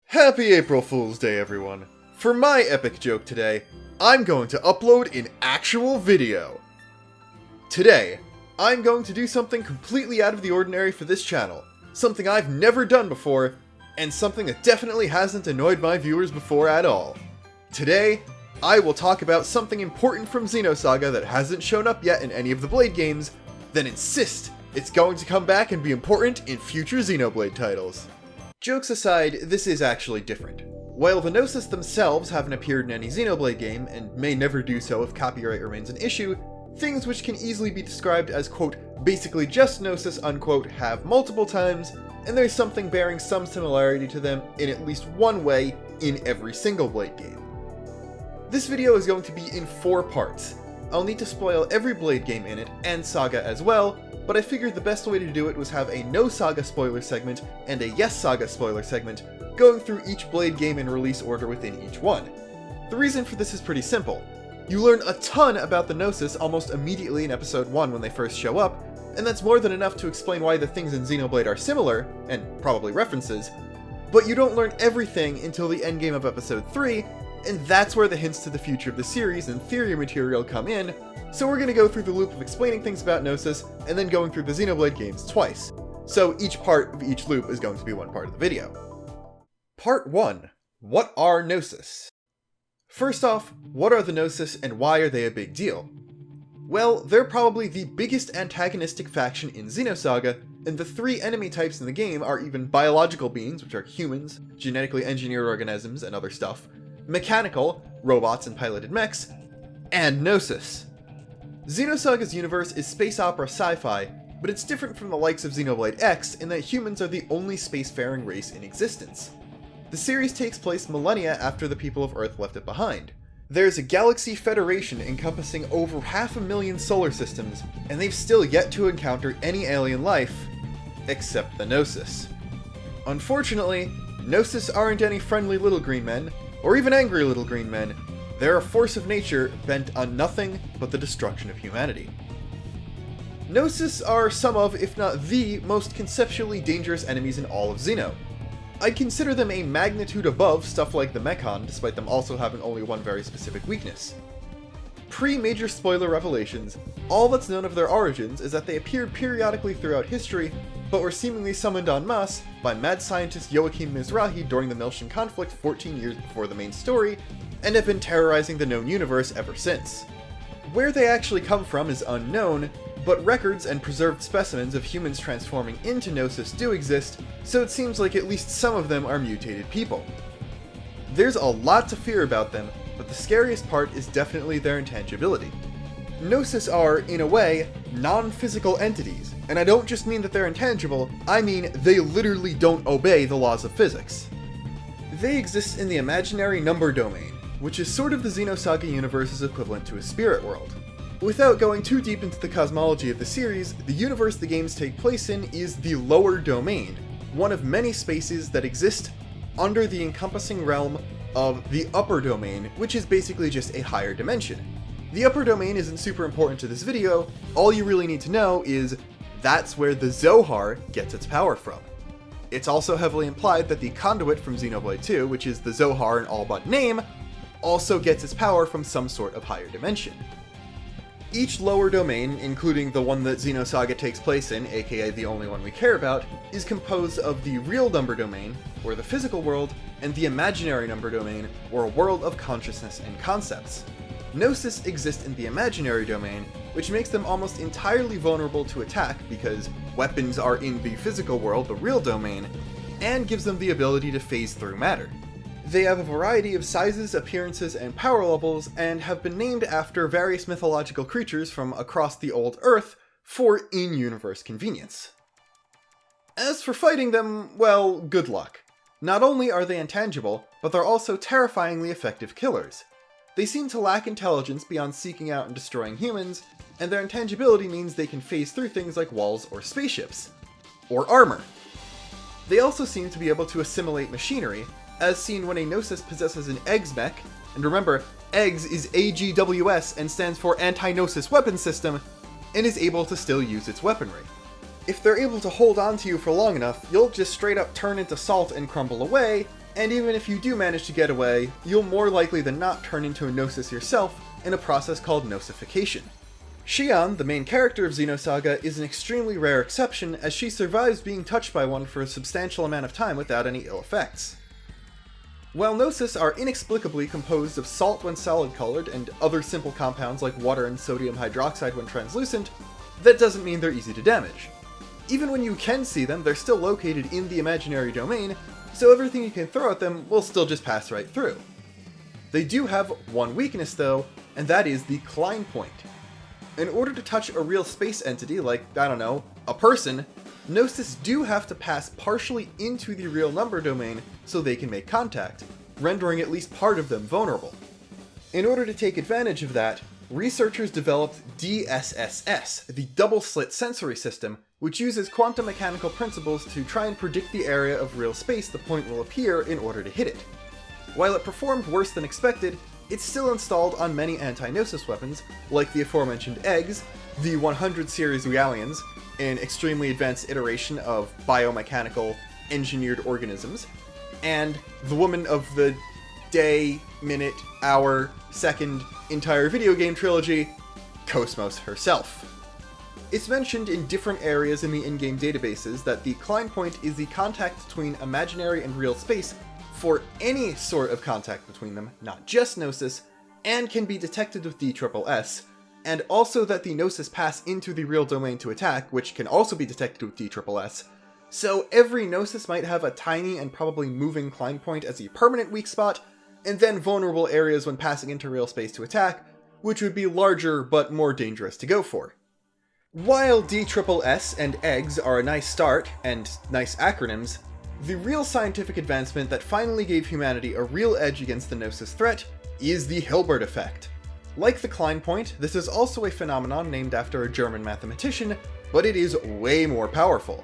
Happy April Fool's Day, everyone! For my epic joke today, I'm going to upload an actual video. Today, I'm going to do something completely out of the ordinary for this channel, something I've never done before, and something that definitely hasn't annoyed my viewers before at all. Today, I will talk about something important from Xenosaga that hasn't shown up yet in any of the Blade games, then insist it's going to come back and be important in future Xenoblade titles. Jokes aside, this is actually different. While the Gnosis themselves haven't appeared in any Xenoblade game, and may never do so if copyright remains an issue, things which can easily be described as quote, basically just Gnosis unquote have multiple times, and there's something bearing some similarity to them in at least one way in every single Blade game. This video is going to be in 4 parts. I'll need to spoil every Blade game in it, and Saga as well, but I figured the best way to do it was have a no Saga spoiler segment and a yes Saga spoiler segment, going through each Blade game in release order within each one. The reason for this is pretty simple. You learn a ton about the Gnosis almost immediately in episode 1 when they first show up, and that's more than enough to explain why the things in Xenoblade are similar, and probably references, but you don't learn everything until the endgame of episode 3, and that's where the hints to the future of the series and theory material come in, so we're going to go through the loop of explaining things about Gnosis, and then going through the Xenoblade games twice. So each part of each loop is going to be one part of the video. Part 1. What are Gnosis? First off, what are the Gnosis and why are they a big deal? Well, they're probably the biggest antagonistic faction in Xenosaga, and the 3 enemy types in the game are even biological beings, which are humans, genetically engineered organisms, and other stuff, mechanical, robots and piloted mechs, and Gnosis. Xenosaga's universe is space opera sci-fi, but it's different from the likes of Xenoblade X in that humans are the only spacefaring race in existence. The series takes place millennia after the people of Earth left it behind. There's a galaxy federation encompassing over 500,000 solar systems, and they've still yet to encounter any alien life, except the Gnosis. Unfortunately, Gnosis aren't any friendly little green men, or even angry little green men. They're a force of nature bent on nothing but the destruction of humanity. Gnosis are some of, if not the, most conceptually dangerous enemies in all of Xeno. I'd consider them a magnitude above stuff like the Mechon, despite them also having only one very specific weakness. Pre-major spoiler revelations, all that's known of their origins is that they appeared periodically throughout history, but were seemingly summoned en masse by mad scientist Joachim Mizrahi during the Miltian conflict 14 years before the main story, and have been terrorizing the known universe ever since. Where they actually come from is unknown, but records and preserved specimens of humans transforming into Gnosis do exist, so it seems like at least some of them are mutated people. There's a lot to fear about them, but the scariest part is definitely their intangibility. Gnosis are, in a way, non-physical entities, and I don't just mean that they're intangible, I mean they literally don't obey the laws of physics. They exist in the imaginary number domain, which is sort of the Xenosaga universe's equivalent to a spirit world. Without going too deep into the cosmology of the series, the universe the games take place in is the lower domain, one of many spaces that exist under the encompassing realm of the upper domain, which is basically just a higher dimension. The upper domain isn't super important to this video, all you really need to know is that's where the Zohar gets its power from. It's also heavily implied that the conduit from Xenoblade 2, which is the Zohar in all but name, also gets its power from some sort of higher dimension. Each lower domain, including the one that Xenosaga takes place in, aka the only one we care about, is composed of the real number domain, or the physical world, and the imaginary number domain, or a world of consciousness and concepts. Gnosis exist in the imaginary domain, which makes them almost entirely vulnerable to attack because weapons are in the physical world, the real domain, and gives them the ability to phase through matter. They have a variety of sizes, appearances, and power levels, and have been named after various mythological creatures from across the old Earth for in-universe convenience. As for fighting them, well, good luck. Not only are they intangible, but they're also terrifyingly effective killers. They seem to lack intelligence beyond seeking out and destroying humans, and their intangibility means they can phase through things like walls or spaceships. Or armor. They also seem to be able to assimilate machinery, as seen when a Gnosis possesses an EGS mech, and remember, EGS is AGWS and stands for Anti-Gnosis Weapon System, and is able to still use its weaponry. If they're able to hold on to you for long enough, you'll just straight up turn into salt and crumble away, And even if you do manage to get away, you'll more likely than not turn into a Gnosis yourself in a process called Gnosification. Xion, the main character of Xenosaga, is an extremely rare exception as she survives being touched by one for a substantial amount of time without any ill effects. While Gnosis are inexplicably composed of salt when solid-colored and other simple compounds like water and sodium hydroxide when translucent, that doesn't mean they're easy to damage. Even when you can see them, they're still located in the imaginary domain, so everything you can throw at them will still just pass right through. They do have one weakness though, and that is the Klein point. In order to touch a real space entity like, I don't know, a person, Gnosis do have to pass partially into the real number domain so they can make contact, rendering at least part of them vulnerable. In order to take advantage of that, researchers developed DSSS, the double-slit sensory system, which uses quantum mechanical principles to try and predict the area of real space the point will appear in order to hit it. While it performed worse than expected, it's still installed on many anti-Gnosis weapons, like the aforementioned eggs, the 100 series Realians, an extremely advanced iteration of biomechanical engineered organisms, and the woman of the day, minute, hour, second entire video game trilogy, Kos-mos herself. It's mentioned in different areas in the in-game databases that the Klein point is the contact between imaginary and real space for any sort of contact between them, not just Gnosis, and can be detected with DSSS, and also that the Gnosis pass into the real domain to attack, which can also be detected with DSSS, so every Gnosis might have a tiny and probably moving Klein point as a permanent weak spot, and then vulnerable areas when passing into real space to attack, which would be larger but more dangerous to go for. While DSSS and eggs are a nice start, and nice acronyms, the real scientific advancement that finally gave humanity a real edge against the Gnosis threat is the Hilbert effect. Like the Klein point, this is also a phenomenon named after a German mathematician, but it is way more powerful.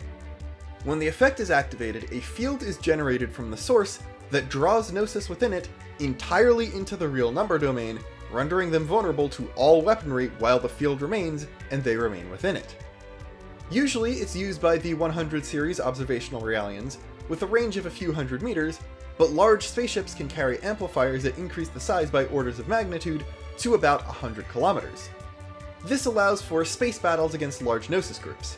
When the effect is activated, a field is generated from the source that draws Gnosis within it entirely into the real number domain, rendering them vulnerable to all weaponry while the field remains, and they remain within it. Usually it's used by the 100 series observational Realians, with a range of a few hundred meters, but large spaceships can carry amplifiers that increase the size by orders of magnitude to about 100 kilometers. This allows for space battles against large Gnosis groups.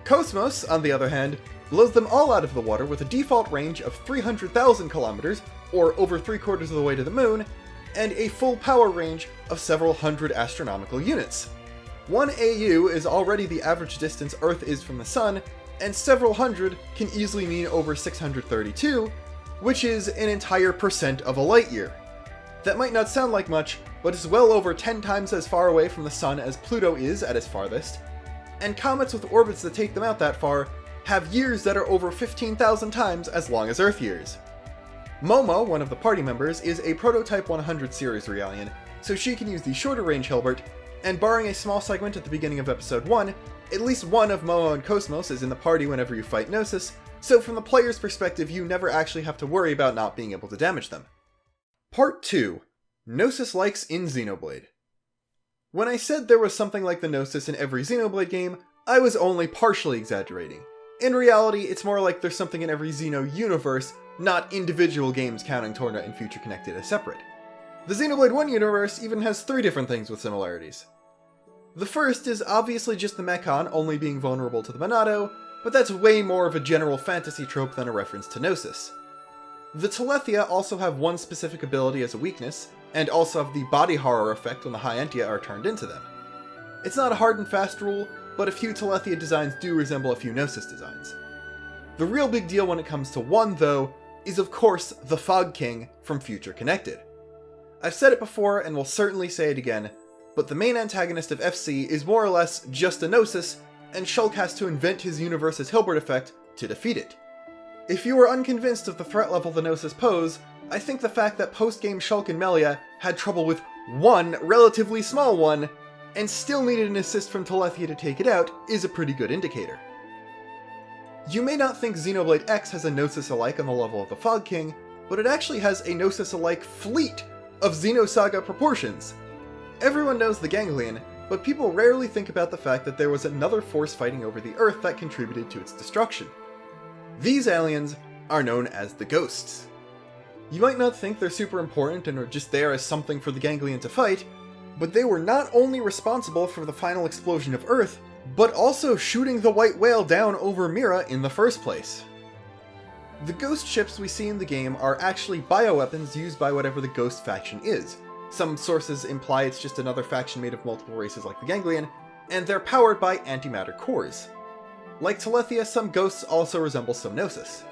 Kos-mos, on the other hand, blows them all out of the water with a default range of 300,000 kilometers, or over 3/4 of the way to the moon, and a full power range of several hundred astronomical units. 1 AU is already the average distance Earth is from the Sun, and several hundred can easily mean over 632, which is an entire percent of a light year. That might not sound like much, but is well over 10 times as far away from the Sun as Pluto is at its farthest, and comets with orbits that take them out that far have years that are over 15,000 times as long as Earth years. Momo, one of the party members, is a prototype 100 series Realian, so she can use the shorter range Hilbert, and barring a small segment at the beginning of episode 1, at least one of Momo and Kos-mos is in the party whenever you fight Gnosis, so from the player's perspective you never actually have to worry about not being able to damage them. Part 2. Gnosis-likes in Xenoblade. When I said there was something like the Gnosis in every Xenoblade game, I was only partially exaggerating. In reality, it's more like there's something in every Xeno universe, not individual games counting Torna and Future Connected as separate. The Xenoblade 1 universe even has 3 different things with similarities. The first is obviously just the Mechon only being vulnerable to the Monado, but that's way more of a general fantasy trope than a reference to Gnosis. The Telethia also have one specific ability as a weakness, and also have the body horror effect when the High-Entia are turned into them. It's not a hard and fast rule, but a few Telethia designs do resemble a few Gnosis designs. The real big deal when it comes to one, though, is of course the Fog King from Future Connected. I've said it before and will certainly say it again, but the main antagonist of FC is more or less just a Gnosis, and Shulk has to invent his universe's Hilbert effect to defeat it. If you are unconvinced of the threat level the Gnosis pose, I think the fact that post-game Shulk and Melia had trouble with one relatively small one, and still needed an assist from Telethia to take it out, is a pretty good indicator. You may not think Xenoblade X has a Gnosis-alike on the level of the Fog King, but it actually has a Gnosis-alike fleet of Xenosaga proportions. Everyone knows the Ganglion, but people rarely think about the fact that there was another force fighting over the Earth that contributed to its destruction. These aliens are known as the Ghosts. You might not think they're super important and are just there as something for the Ganglion to fight, but they were not only responsible for the final explosion of Earth, but also shooting the white whale down over Mira in the first place. The ghost ships we see in the game are actually bioweapons used by whatever the ghost faction is. Some sources imply it's just another faction made of multiple races like the Ganglion, and they're powered by antimatter cores. Like Telethia, some ghosts also resemble some Gnosis.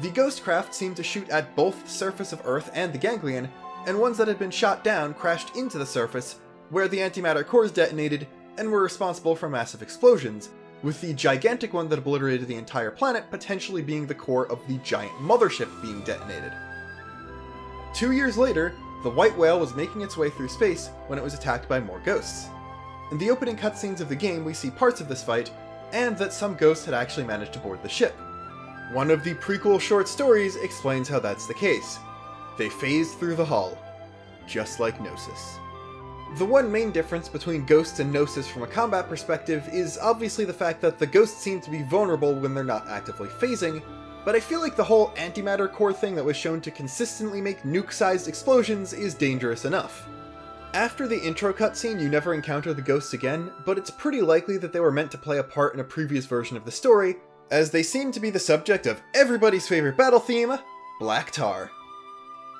The ghost craft seemed to shoot at both the surface of Earth and the Ganglion, and ones that had been shot down crashed into the surface, where the antimatter cores detonated and were responsible for massive explosions, with the gigantic one that obliterated the entire planet potentially being the core of the giant mothership being detonated. 2 years later, the white whale was making its way through space when it was attacked by more ghosts. In the opening cutscenes of the game, we see parts of this fight, and that some ghosts had actually managed to board the ship. One of the prequel short stories explains how that's the case. They phased through the hull, just like Gnosis. The one main difference between ghosts and Gnosis from a combat perspective is obviously the fact that the ghosts seem to be vulnerable when they're not actively phasing, but I feel like the whole antimatter core thing that was shown to consistently make nuke-sized explosions is dangerous enough. After the intro cutscene, you never encounter the ghosts again, but it's pretty likely that they were meant to play a part in a previous version of the story, as they seem to be the subject of everybody's favorite battle theme, Black Tar.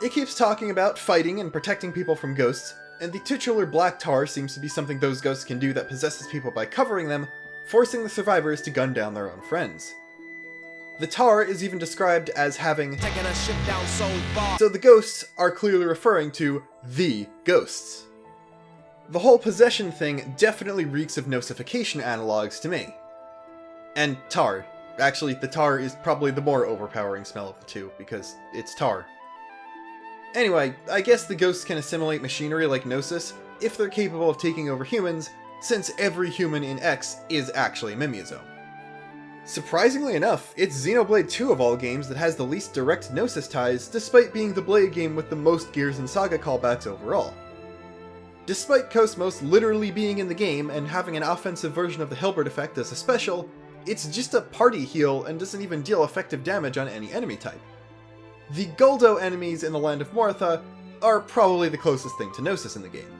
It keeps talking about fighting and protecting people from ghosts, and the titular Black Tar seems to be something those ghosts can do that possesses people by covering them, forcing the survivors to gun down their own friends. The Tar is even described as having taken a ship down so far, so the ghosts are clearly referring to the ghosts. The whole possession thing definitely reeks of Gnosification analogs to me. And tar. Actually, the tar is probably the more overpowering smell of the two, because it's tar. Anyway, I guess the ghosts can assimilate machinery like Gnosis, if they're capable of taking over humans, since every human in X is actually Mimiazome. Surprisingly enough, it's Xenoblade 2 of all games that has the least direct Gnosis ties, despite being the Blade game with the most Gears and Saga callbacks overall. Despite kos-mos literally being in the game and having an offensive version of the Hilbert effect as a special, it's just a party heal and doesn't even deal effective damage on any enemy type. The Guldo enemies in the Land of Mortha are probably the closest thing to Gnosis in the game.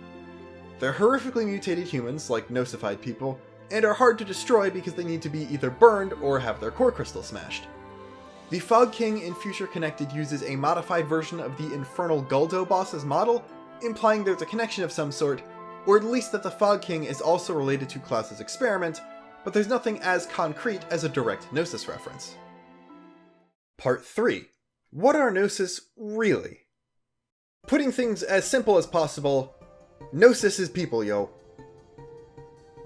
They're horrifically mutated humans, like Gnosified people, and are hard to destroy because they need to be either burned or have their core crystal smashed. The Fog King in Future Connected uses a modified version of the Infernal Guldo boss's model, implying there's a connection of some sort, or at least that the Fog King is also related to Klaus's experiment, but there's nothing as concrete as a direct Gnosis reference. Part 3. What are Gnosis really? Putting things as simple as possible, Gnosis is people, yo.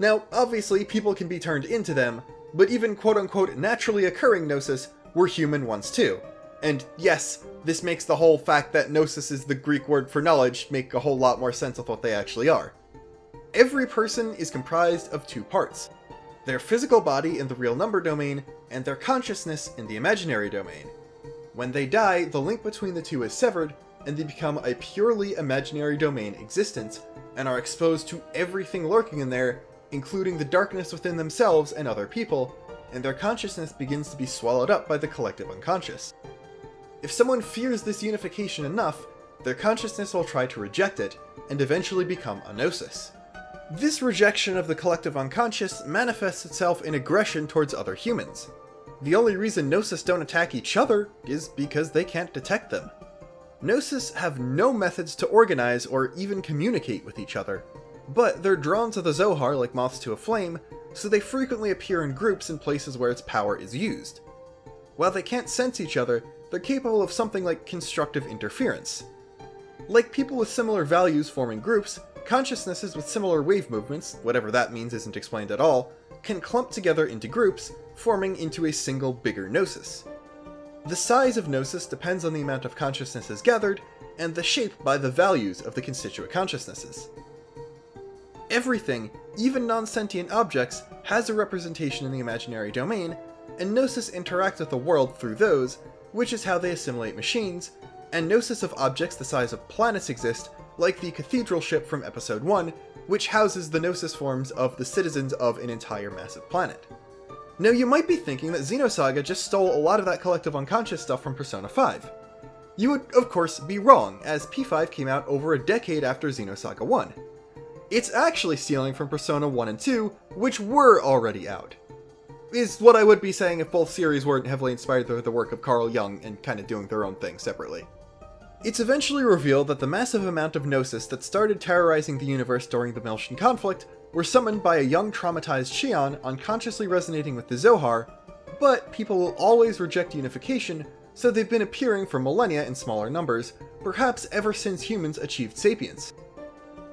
Now, obviously, people can be turned into them, but even quote-unquote naturally occurring Gnosis were human once too. And yes, this makes the whole fact that Gnosis is the Greek word for knowledge make a whole lot more sense of what they actually are. Every person is comprised of two parts: their physical body in the real number domain, and their consciousness in the imaginary domain. When they die, the link between the two is severed, and they become a purely imaginary domain existence, and are exposed to everything lurking in there, including the darkness within themselves and other people, and their consciousness begins to be swallowed up by the collective unconscious. If someone fears this unification enough, their consciousness will try to reject it, and eventually become a Gnosis. This rejection of the collective unconscious manifests itself in aggression towards other humans. The only reason Gnosis don't attack each other is because they can't detect them. Gnosis have no methods to organize or even communicate with each other, but they're drawn to the Zohar like moths to a flame, so they frequently appear in groups in places where its power is used. While they can't sense each other, they're capable of something like constructive interference. Like people with similar values forming groups, consciousnesses with similar wave movements, whatever that means isn't explained at all, can clump together into groups, forming into a single bigger Gnosis. The size of Gnosis depends on the amount of consciousnesses gathered, and the shape by the values of the constituent consciousnesses. Everything, even non-sentient objects, has a representation in the imaginary domain, and Gnosis interact with the world through those, which is how they assimilate machines, and Gnosis of objects the size of planets exist, like the cathedral ship from Episode 1, which houses the Gnosis forms of the citizens of an entire massive planet. Now you might be thinking that Xenosaga just stole a lot of that collective unconscious stuff from Persona 5. You would, of course, be wrong, as P5 came out over a decade after Xenosaga 1. It's actually stealing from Persona 1 and 2, which were already out. Is what I would be saying if both series weren't heavily inspired by the work of Carl Jung and kind of doing their own thing separately. It's eventually revealed that the massive amount of Gnosis that started terrorizing the universe during the Miltian conflict were summoned by a young traumatized Shion unconsciously resonating with the Zohar, but people will always reject unification, so they've been appearing for millennia in smaller numbers, perhaps ever since humans achieved sapience.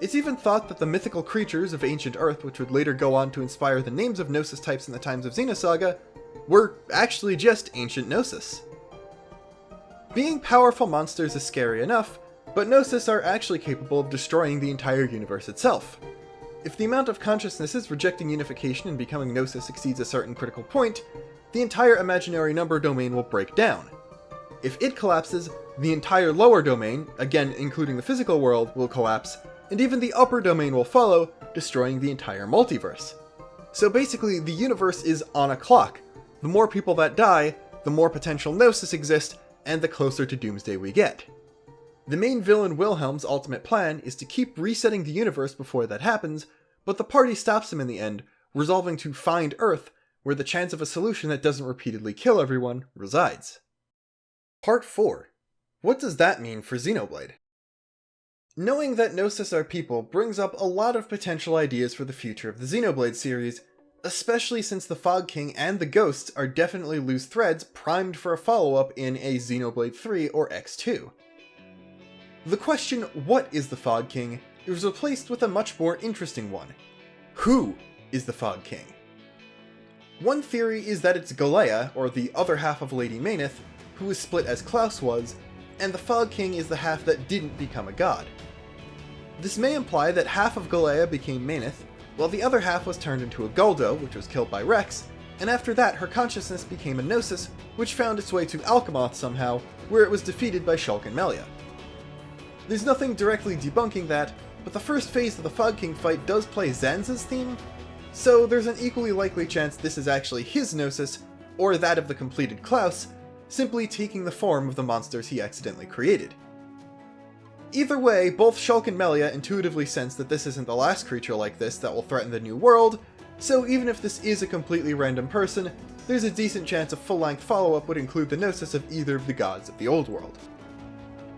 It's even thought that the mythical creatures of ancient Earth, which would later go on to inspire the names of Gnosis types in the times of Xenosaga, were actually just ancient Gnosis. Being powerful monsters is scary enough, but Gnosis are actually capable of destroying the entire universe itself. If the amount of consciousnesses rejecting unification and becoming Gnosis exceeds a certain critical point, the entire imaginary number domain will break down. If it collapses, the entire lower domain, again including the physical world, will collapse, and even the upper domain will follow, destroying the entire multiverse. So basically, the universe is on a clock. The more people that die, the more potential Gnosis exist, and the closer to Doomsday we get. The main villain Wilhelm's ultimate plan is to keep resetting the universe before that happens, but the party stops him in the end, resolving to find Earth, where the chance of a solution that doesn't repeatedly kill everyone resides. Part 4. What does that mean for Xenoblade? Knowing that Gnosis are people brings up a lot of potential ideas for the future of the Xenoblade series, especially since the Fog King and the Ghosts are definitely loose threads primed for a follow-up in a Xenoblade 3 or X2. The question, what is the Fog King, is replaced with a much more interesting one. Who is the Fog King? One theory is that it's Galea, or the other half of Lady Meyneth, who was split as Klaus was, and the Fog King is the half that didn't become a god. This may imply that half of Galea became Meyneth, while the other half was turned into a Guldo, which was killed by Rex, and after that her consciousness became a Gnosis, which found its way to Alchemoth somehow, where it was defeated by Shulk and Melia. There's nothing directly debunking that, but the first phase of the Fog King fight does play Zanza's theme, so there's an equally likely chance this is actually his Gnosis, or that of the completed Klaus, simply taking the form of the monsters he accidentally created. Either way, both Shulk and Melia intuitively sense that this isn't the last creature like this that will threaten the new world, so even if this is a completely random person, there's a decent chance a full-length follow-up would include the Gnosis of either of the gods of the old world.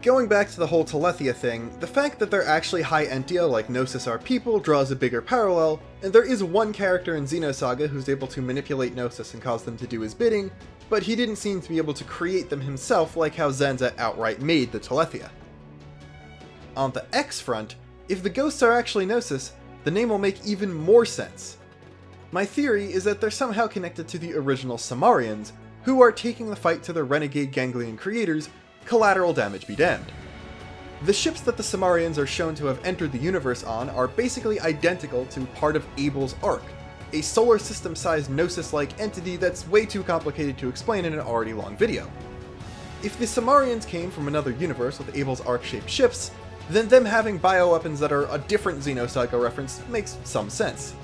Going back to the whole Telethia thing, the fact that they're actually high Entia like Gnosis are people draws a bigger parallel, and there is one character in Xenosaga who's able to manipulate Gnosis and cause them to do his bidding, but he didn't seem to be able to create them himself like how Zanza outright made the Telethia. On the X front, if the Ghosts are actually Gnosis, the name will make even more sense. My theory is that they're somehow connected to the original Samarians, who are taking the fight to their renegade Ganglion creators, collateral damage be damned. The ships that the Samarians are shown to have entered the universe on are basically identical to part of Abel's Ark, a solar system-sized Gnosis-like entity that's way too complicated to explain in an already long video. If the Samarians came from another universe with Abel's Ark-shaped ships, then them having bioweapons that are a different Xenosaga reference makes some sense.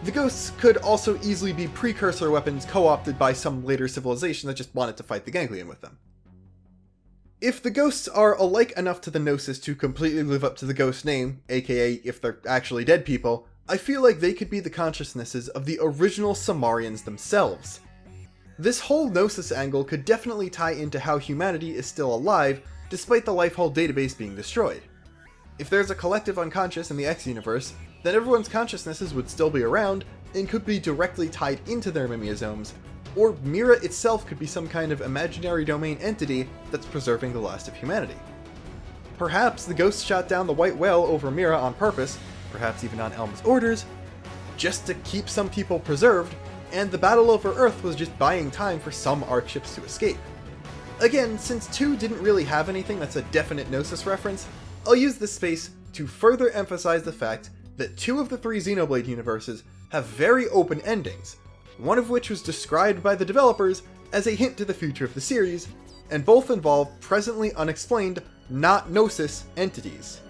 The Ghosts could also easily be precursor weapons co-opted by some later civilization that just wanted to fight the Ganglion with them. If the Ghosts are alike enough to the Gnosis to completely live up to the Ghost name, aka if they're actually dead people, I feel like they could be the consciousnesses of the original Samarians themselves. This whole Gnosis angle could definitely tie into how humanity is still alive despite the Lifehold database being destroyed. If there's a collective unconscious in the X universe, then everyone's consciousnesses would still be around and could be directly tied into their mimeosomes, or Mira itself could be some kind of imaginary domain entity that's preserving the last of humanity. Perhaps the Ghosts shot down the White Whale over Mira on purpose, perhaps even on Elm's orders, just to keep some people preserved, and the battle over Earth was just buying time for some Ark ships to escape. Again, since 2 didn't really have anything that's a definite Gnosis reference, I'll use this space to further emphasize the fact that 2 of the 3 Xenoblade universes have very open endings, one of which was described by the developers as a hint to the future of the series, and both involve presently unexplained, not Gnosis entities.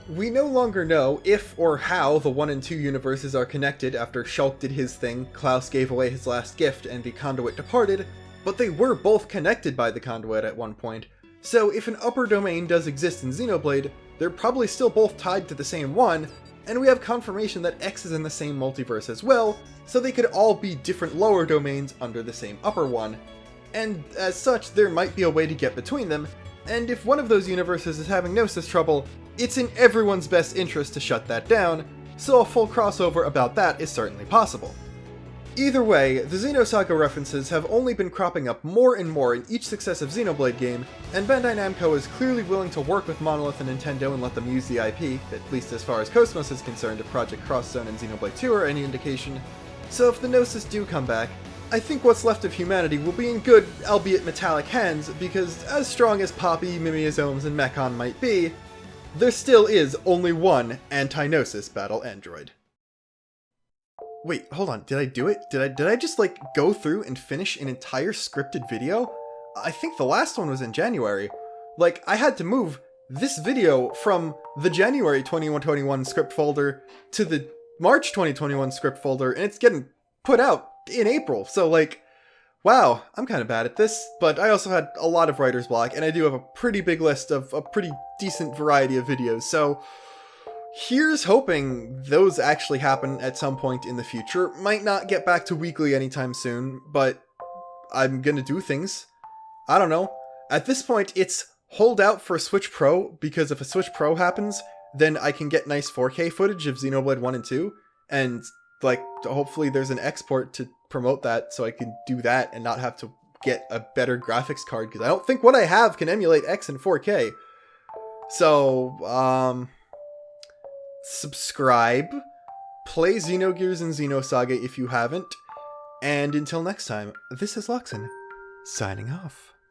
We no longer know if or how the 1 and 2 universes are connected after Shulk did his thing, Klaus gave away his last gift, and the Conduit departed, but they were both connected by the Conduit at one point, So if an upper domain does exist in Xenoblade, they're probably still both tied to the same one, and we have confirmation that X is in the same multiverse as well, so they could all be different lower domains under the same upper one. And as such, there might be a way to get between them, and if one of those universes is having Gnosis trouble, it's in everyone's best interest to shut that down, so a full crossover about that is certainly possible. Either way, the Xenosaga references have only been cropping up more and more in each successive Xenoblade game, and Bandai Namco is clearly willing to work with Monolith and Nintendo and let them use the IP, at least as far as kos-mos is concerned if Project Crosszone and Xenoblade 2 are any indication. So if the Gnosis do come back, I think what's left of humanity will be in good, albeit metallic hands, because as strong as Poppy, Mimiosomes, and Mechon might be, there still is only one anti-Gnosis battle android. Wait, hold on, did I do it? Did I just, like, go through and finish an entire scripted video? I think the last one was in January. Like, I had to move this video from the January 2021 script folder to the March 2021 script folder, and it's getting put out in April, so, like, wow, I'm kind of bad at this, but I also had a lot of writer's block, and I do have a pretty big list of a pretty decent variety of videos, so here's hoping those actually happen at some point in the future. Might not get back to weekly anytime soon, but I'm gonna do things. I don't know. At this point, it's hold out for a Switch Pro, because if a Switch Pro happens, then I can get nice 4K footage of Xenoblade 1 and 2, and, like, hopefully there's an export to promote that, so I can do that and not have to get a better graphics card, because I don't think what I have can emulate X and 4K. So, subscribe, play Xenogears and Xenosaga if you haven't, and until next time, this is Luxin, signing off.